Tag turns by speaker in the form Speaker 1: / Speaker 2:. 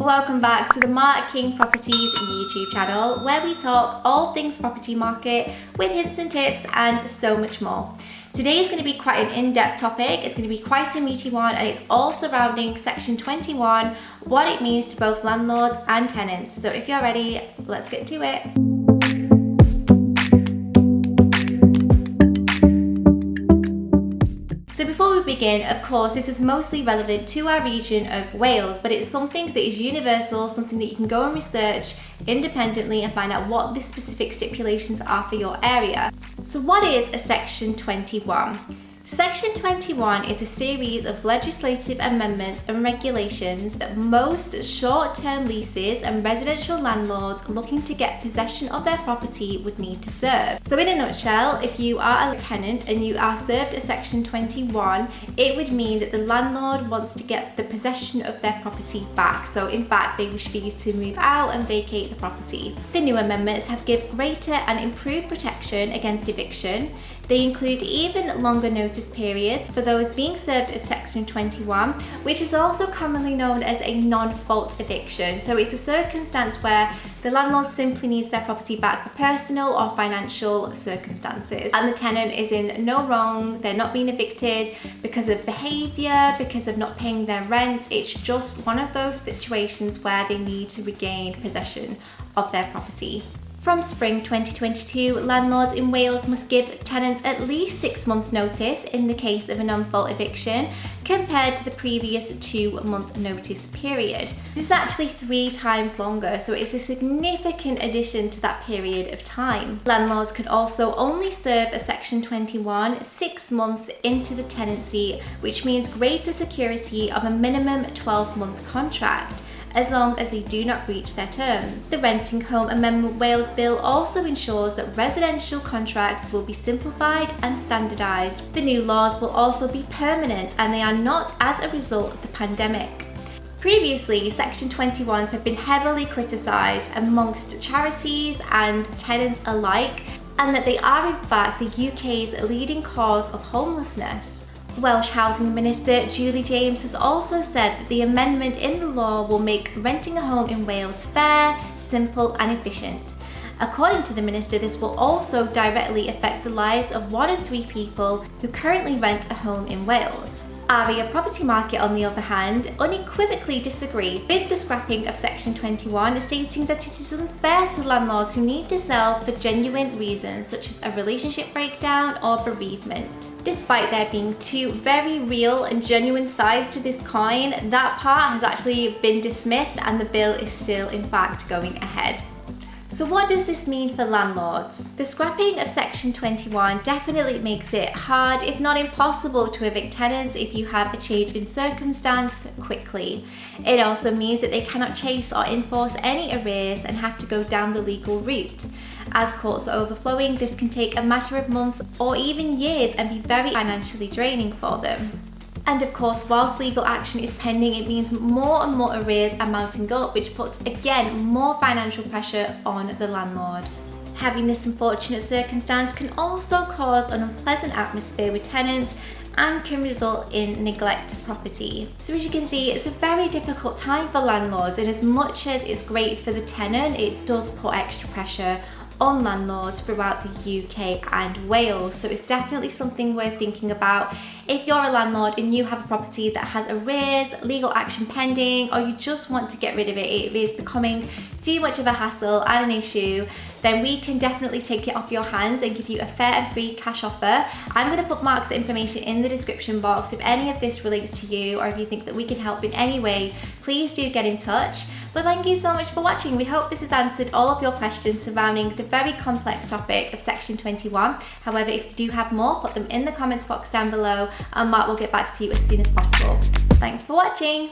Speaker 1: Welcome back to the Mark King Properties YouTube channel, where we talk all things property market with hints and tips and so much more. Today is going to be quite an in-depth topic. It's going to be quite a meaty one, and it's all surrounding Section 21, what it means to both landlords and tenants. So if you're ready, let's get to it. So before we begin, of course, this is mostly relevant to our region of Wales, but it's something that is universal, something that you can go and research independently and find out what the specific stipulations are for your area. So what is a Section 21? Section 21 is a series of legislative amendments and regulations that most short-term leases and residential landlords looking to get possession of their property would need to serve. So in a nutshell, if you are a tenant and you are served a Section 21, it would mean that the landlord wants to get the possession of their property back. So in fact, they wish for you to move out and vacate the property. The new amendments have given greater and improved protection against eviction. They include even longer notice periods for those being served at Section 21, which is also commonly known as a non-fault eviction. So it's a circumstance where the landlord simply needs their property back for personal or financial circumstances, and the tenant is in no wrong. They're not being evicted because of behaviour, because of not paying their rent. It's just one of those situations where they need to regain possession of their property. From spring 2022, landlords in Wales must give tenants at least 6 months' notice in the case of a non-fault eviction, compared to the previous 2-month notice period. This is actually 3 times longer, so it's a significant addition to that period of time. Landlords could also only serve a Section 21 6 months into the tenancy, which means greater security of a minimum 12-month contract, as long as they do not breach their terms. The Renting Home Amendment Wales Bill also ensures that residential contracts will be simplified and standardised. The new laws will also be permanent, and they are not as a result of the pandemic. Previously, Section 21s have been heavily criticised amongst charities and tenants alike, and that they are in fact the UK's leading cause of homelessness. Welsh Housing Minister Julie James has also said that the amendment in the law will make renting a home in Wales fair, simple and efficient. According to the minister, this will also directly affect the lives of 1 in 3 people who currently rent a home in Wales. Area Property Market, on the other hand, unequivocally disagree with the scrapping of Section 21, stating that it is unfair to landlords who need to sell for genuine reasons such as a relationship breakdown or bereavement. Despite there being 2 very real and genuine sides to this coin, that part has actually been dismissed and the bill is still in fact going ahead. So what does this mean for landlords? The scrapping of Section 21 definitely makes it hard, if not impossible, to evict tenants if you have a change in circumstance quickly. It also means that they cannot chase or enforce any arrears and have to go down the legal route. As courts are overflowing, this can take a matter of months or even years and be very financially draining for them. And of course, whilst legal action is pending, it means more and more arrears are mounting up, which puts again more financial pressure on the landlord. Having this unfortunate circumstance can also cause an unpleasant atmosphere with tenants and can result in neglect of property. So as you can see, it's a very difficult time for landlords, and as much as it's great for the tenant, it does put extra pressure on landlords throughout the UK and Wales. So it's definitely something worth thinking about. If you're a landlord and you have a property that has arrears, legal action pending, or you just want to get rid of it, it is becoming too much of a hassle and an issue, then we can definitely take it off your hands and give you a fair and free cash offer. I'm going to put Mark's information in the description box. If any of this relates to you, or if you think that we can help in any way, please do get in touch. But thank you so much for watching. We hope this has answered all of your questions surrounding the very complex topic of Section 21. However, if you do have more, put them in the comments box down below, and Mark will get back to you as soon as possible. Thanks for watching.